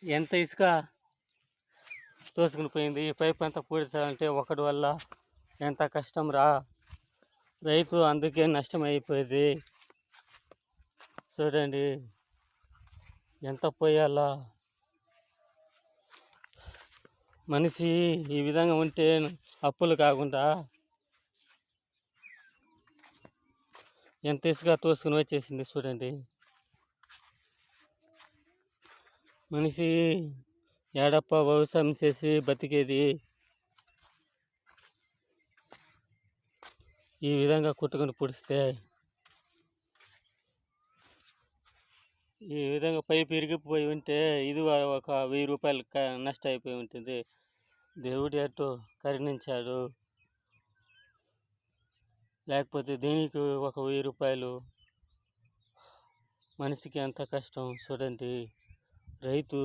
ఎంత ఇసుక తోసుకుని పోయింది. ఈ పైప్ అంతా పూడ్చాలంటే ఒకటి వల్ల ఎంత కష్టం రా. రైతు అందుకే నష్టం అయిపోయింది. చూడండి ఎంత పోయాలా. మనిషి ఈ విధంగా ఉంటే అప్పులు కాకుండా ఎంత ఇసుక తోసుకుని వచ్చేసింది చూడండి. మనిషి ఏడప్ప వ్యవసాయం చేసి బతికేది. ఈ విధంగా కుట్టుకుని పుడిస్తే ఈ విధంగా పైపు ఇరిగిపోయి ఉంటే ఇది ఒక 1000 రూపాయలు నష్టం అయిపోయి ఉంటుంది. దేవుడు అటు కరుణించాడు. లేకపోతే దీనికి ఒక 1000 రూపాయలు. మనిషికి ఎంత కష్టం చూడండి. రైతు